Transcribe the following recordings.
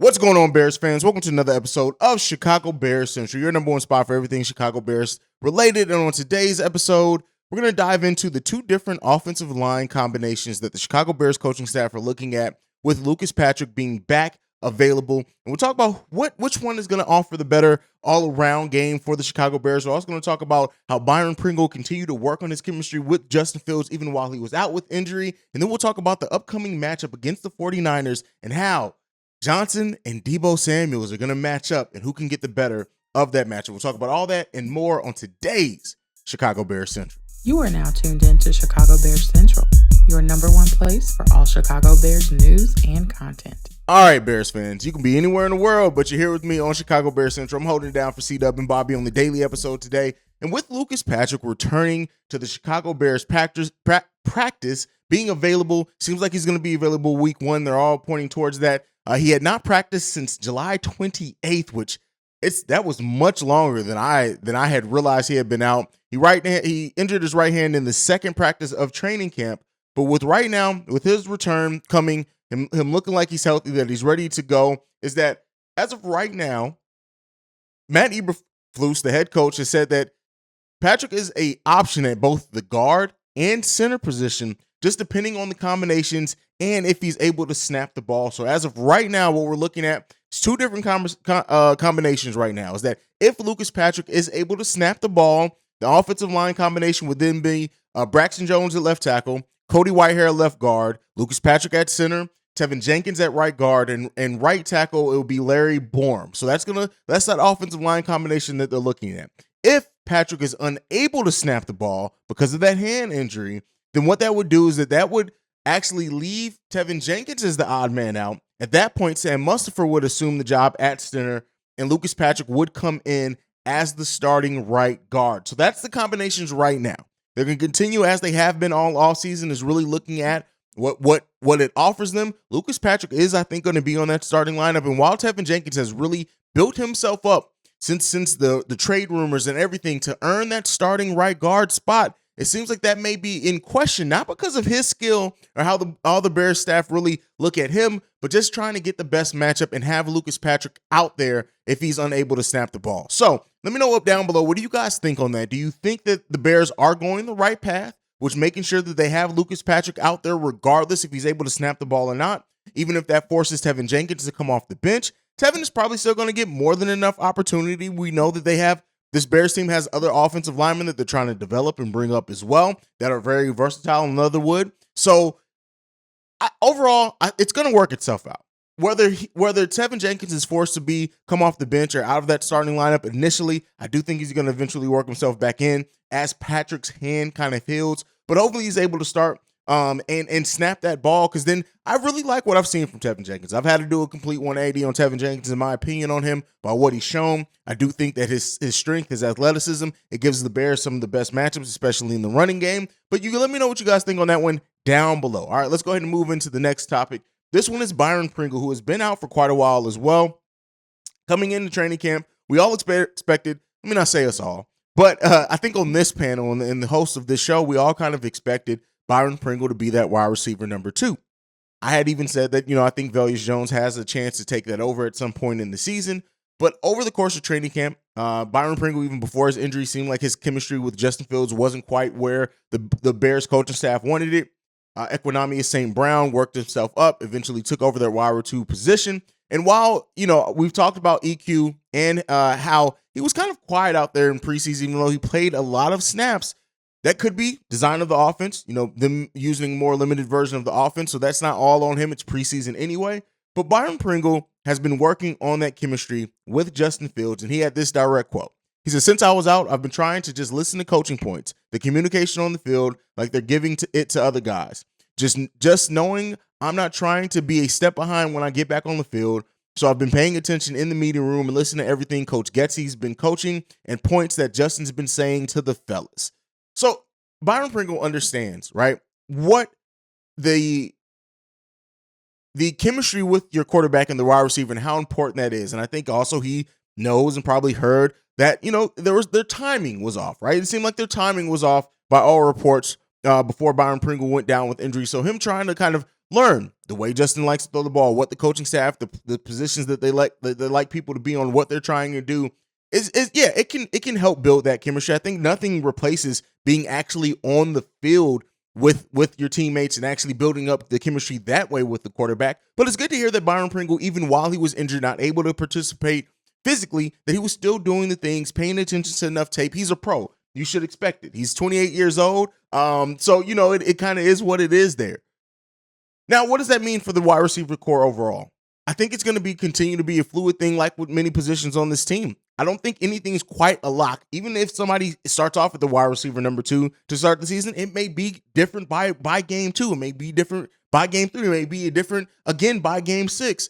What's going on, Bears fans? Welcome to another episode of Chicago Bears Central, your number one spot for everything Chicago Bears related. And on today's episode, we're going to dive into the two different offensive line combinations that the Chicago Bears coaching staff are looking at, with Lucas Patrick being back available. And we'll talk about which one is going to offer the better all-around game for the Chicago Bears. We're also going to talk about how Byron Pringle continued to work on his chemistry with Justin Fields even while he was out with injury. And then we'll talk about the upcoming matchup against the 49ers and how Johnson and Deebo Samuel are going to match up and who can get the better of that matchup. We'll talk about all that and more on today's Chicago Bears Central. You are now tuned in to Chicago Bears Central, your number one place for all Chicago Bears news and content. All right, Bears fans, you can be anywhere in the world, but you're here with me on Chicago Bears Central. I'm holding it down for C-Dub and Bobby on the daily episode today. And with Lucas Patrick returning to the Chicago Bears practice being available, seems like he's going to be available week one. They're all pointing towards that. He had not practiced since July 28th, which that was much longer than I had realized he had been out. He injured his right hand in the second practice of training camp, but with his return coming, him looking like he's healthy, that he's ready to go, is that as of right now, Matt Eberflus, the head coach, has said that Patrick is an option at both the guard and center position, just depending on the combinations and if he's able to snap the ball. So as of right now, what we're looking at is two different combinations right now. Is that if Lucas Patrick is able to snap the ball, the offensive line combination would then be Braxton Jones at left tackle, Cody Whitehair at left guard, Lucas Patrick at center, Tevin Jenkins at right guard, and right tackle, it will be Larry Borom. So that's that offensive line combination that they're looking at. If Patrick is unable to snap the ball because of that hand injury, then what that would do is that would actually leave Tevin Jenkins as the odd man out. At that point, Sam Mustipher would assume the job at center, and Lucas Patrick would come in as the starting right guard. So that's the combinations right now. They're going to continue as they have been all season, is really looking at what it offers them. Lucas Patrick is, I think, going to be on that starting lineup. And while Tevin Jenkins has really built himself up since the trade rumors and everything to earn that starting right guard spot, it seems like that may be in question, not because of his skill or how all the Bears staff really look at him, but just trying to get the best matchup and have Lucas Patrick out there if he's unable to snap the ball. So let me know up down below. What do you guys think on that? Do you think that the Bears are going the right path, which making sure that they have Lucas Patrick out there regardless if he's able to snap the ball or not, even if that forces Tevin Jenkins to come off the bench? Tevin is probably still going to get more than enough opportunity. We know that this Bears team has other offensive linemen that they're trying to develop and bring up as well that are very versatile in Leatherwood. So overall, it's going to work itself out. Whether Tevin Jenkins is forced to come off the bench or out of that starting lineup initially, I do think he's going to eventually work himself back in as Patrick's hand kind of heals. But hopefully he's able to start and snap that ball, because then I really like what I've seen from Tevin Jenkins. I've had to do a complete 180 on Tevin Jenkins, in my opinion, on him by what he's shown. I do think that his strength, his athleticism, it gives the Bears some of the best matchups, especially in the running game. But you can let me know what you guys think on that one down below. All right, let's go ahead and move into the next topic. This one is Byron Pringle, who has been out for quite a while as well. Coming into training camp, we all expected, let me not say us all, but I think on this panel and the host of this show, we all kind of expected Byron Pringle to be that wide receiver number 2. I had even said that, I think Velus Jones has a chance to take that over at some point in the season. But over the course of training camp, Byron Pringle, even before his injury, seemed like his chemistry with Justin Fields wasn't quite where the Bears coaching staff wanted it. Equanimeous St. Brown worked himself up, eventually took over that wide receiver position. And while, we've talked about EQ and how he was kind of quiet out there in preseason, even though he played a lot of snaps, that could be design of the offense, them using more limited version of the offense. So that's not all on him. It's preseason anyway. But Byron Pringle has been working on that chemistry with Justin Fields, and he had this direct quote. He said, "Since I was out, I've been trying to just listen to coaching points, the communication on the field, like they're giving it to other guys. Just knowing I'm not trying to be a step behind when I get back on the field. So I've been paying attention in the meeting room and listening to everything Coach Getsy's been coaching and points that Justin's been saying to the fellas." So Byron Pringle understands, right, what the chemistry with your quarterback and the wide receiver and how important that is. And I think also he knows and probably heard that, their timing was off, right? It seemed like their timing was off by all reports before Byron Pringle went down with injury. So him trying to kind of learn the way Justin likes to throw the ball, what the coaching staff, the positions that they like people to be on, what they're trying to do. It can help build that chemistry. I think nothing replaces being actually on the field with your teammates and actually building up the chemistry that way with the quarterback. But it's good to hear that Byron Pringle, even while he was injured, not able to participate physically, that he was still doing the things, paying attention to enough tape. He's a pro. You should expect it. He's 28 years old. So, it kind of is what it is there. Now, what does that mean for the wide receiver core overall? I think it's going to continue to be a fluid thing like with many positions on this team. I don't think anything's quite a lock. Even if somebody starts off at the wide receiver number 2 to start the season, it may be different by game 2. It may be different by game 3. It may be different again by game 6.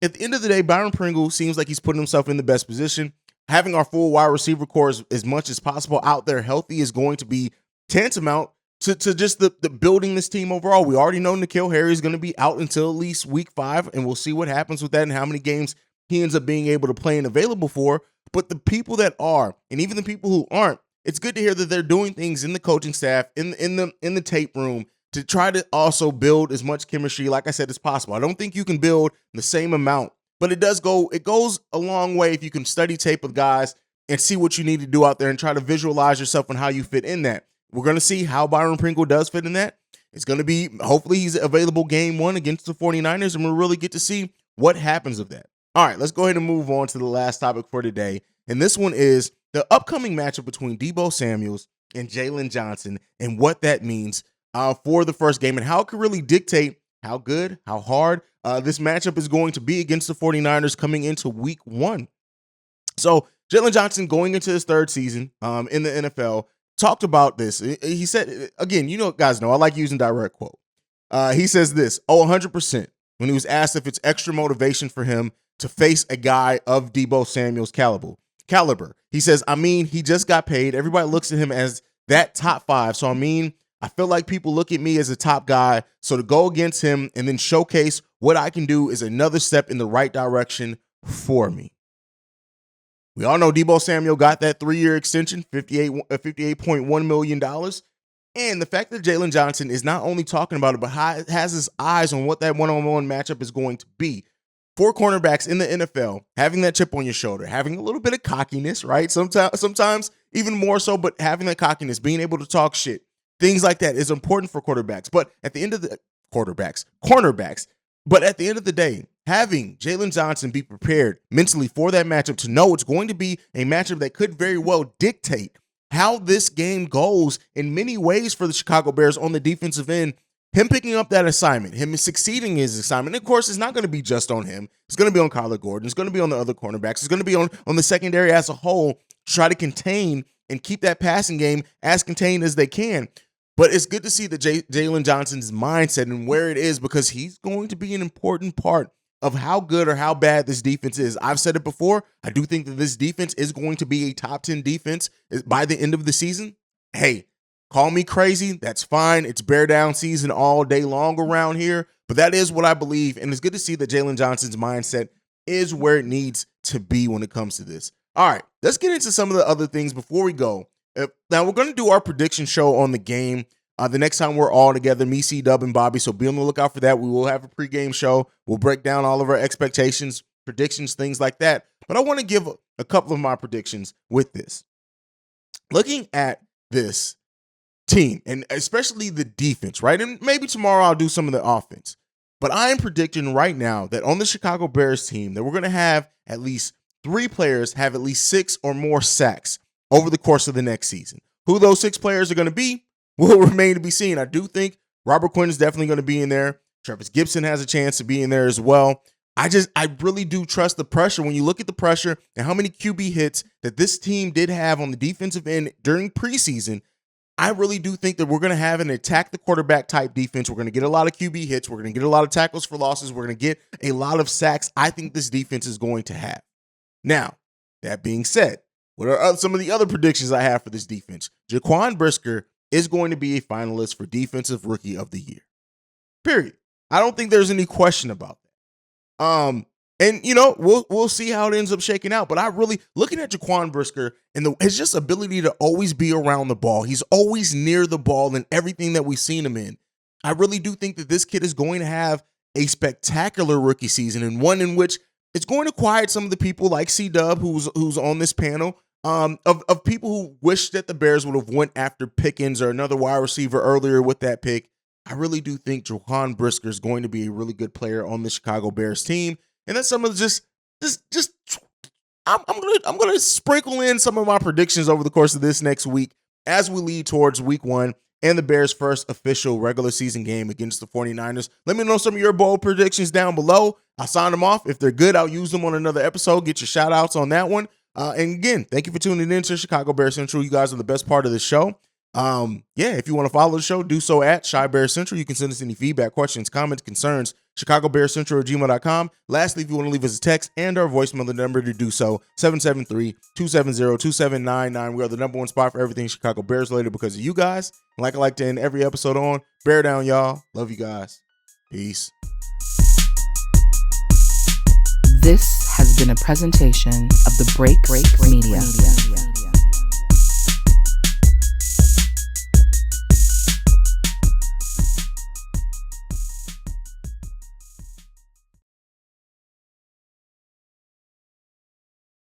At the end of the day, Byron Pringle seems like he's putting himself in the best position. Having our full wide receiver core as much as possible out there healthy is going to be tantamount to just the building this team overall. We already know N'Keal Harry is going to be out until at least week 5, and we'll see what happens with that and how many games he ends up being able to play and available for. But the people that are, and even the people who aren't, it's good to hear that they're doing things in the coaching staff, in the tape room, to try to also build as much chemistry, like I said, as possible. I don't think you can build the same amount, but it goes a long way if you can study tape with guys and see what you need to do out there and try to visualize yourself and how you fit in that. We're going to see how Byron Pringle does fit in that. It's going to be, hopefully he's available game 1 against the 49ers, and we'll really get to see what happens of that. All right, let's go ahead and move on to the last topic for today. And this one is the upcoming matchup between Deebo Samuel and Jaylon Johnson and what that means for the first game and how it could really dictate how good, how hard this matchup is going to be against the 49ers coming into week 1. So Jaylon Johnson, going into his 3rd season in the NFL, talked about this. He said, again, guys know I like using direct quote. He says this, 100%, when he was asked if it's extra motivation for him to face a guy of Deebo Samuel's caliber. He says, he just got paid. Everybody looks at him as that top 5. So, I feel like people look at me as a top guy. So to go against him and then showcase what I can do is another step in the right direction for me. We all know Deebo Samuel got that 3-year extension, $58.1 million. And the fact that Jaylon Johnson is not only talking about it, but has his eyes on what that one-on-one matchup is going to be. 4 cornerbacks in the NFL, having that chip on your shoulder, having a little bit of cockiness, right? Sometimes even more so, but having that cockiness, being able to talk shit, things like that is important for quarterbacks. But at the end of the cornerbacks, but at the end of the day, having Jaylon Johnson be prepared mentally for that matchup, to know it's going to be a matchup that could very well dictate how this game goes in many ways for the Chicago Bears on the defensive end. Him picking up that assignment, him succeeding his assignment. And of course, it's not going to be just on him. It's going to be on Kyler Gordon. It's going to be on the other cornerbacks. It's going to be on the secondary as a whole to try to contain and keep that passing game as contained as they can. But it's good to see that Jaylon Johnson's mindset and where it is, because he's going to be an important part of how good or how bad this defense is. I've said it before. I do think that this defense is going to be a top 10 defense by the end of the season. Hey, call me crazy. That's fine. It's bear down season all day long around here. But that is what I believe. And it's good to see that Jaylon Johnson's mindset is where it needs to be when it comes to this. All right, let's get into some of the other things before we go. Now, we're going to do our prediction show on the game the next time we're all together, me, C-Dub, and Bobby. So be on the lookout for that. We will have a pregame show. We'll break down all of our expectations, predictions, things like that. But I want to give a couple of my predictions with this. Looking at this team, and especially the defense, right? And maybe tomorrow I'll do some of the offense. But I am predicting right now that on the Chicago Bears team that we're going to have at least 3 players have at least 6 or more sacks over the course of the next season. Who those 6 players are going to be will remain to be seen. I do think Robert Quinn is definitely going to be in there. Travis Gibson has a chance to be in there as well. I really do trust the pressure. When you look at the pressure and how many QB hits that this team did have on the defensive end during preseason, I really do think that we're going to have an attack the quarterback type defense. We're going to get a lot of QB hits. We're going to get a lot of tackles for losses. We're going to get a lot of sacks. I think this defense is going to have. Now, that being said, what are some of the other predictions I have for this defense? Jaquan Brisker is going to be a finalist for Defensive Rookie of the Year. Period. I don't think there's any question about that. And we'll see how it ends up shaking out. But I really, looking at Jaquan Brisker and his just ability to always be around the ball, he's always near the ball in everything that we've seen him in. I really do think that this kid is going to have a spectacular rookie season, and one in which it's going to quiet some of the people like C-Dub, who's on this panel, of people who wish that the Bears would have went after Pickens or another wide receiver earlier with that pick. I really do think Jaquan Brisker is going to be a really good player on the Chicago Bears team, and that's some of I'm gonna sprinkle in some of my predictions over the course of this next week as we lead towards week 1 and the Bears' first official regular season game against the 49ers. Let me know some of your bold predictions down below. I'll sign them off. If they're good, I'll use them on another episode. Get your shout outs on that one. And again, thank you for tuning in to Chicago Bears Central. You guys are the best part of the show. If you want to follow the show, do so at Chi Bears Central. You can send us any feedback, questions, comments, concerns, ChicagoBearsCentral@gmail.com. Lastly, if you want to leave us a text and our voicemail, the number to do so, 773-270-2799. We are the number one spot for everything Chicago Bears related because of you guys. Like I like to end every episode on, bear down, y'all. Love you guys. Peace. This has been a presentation of the Break Media.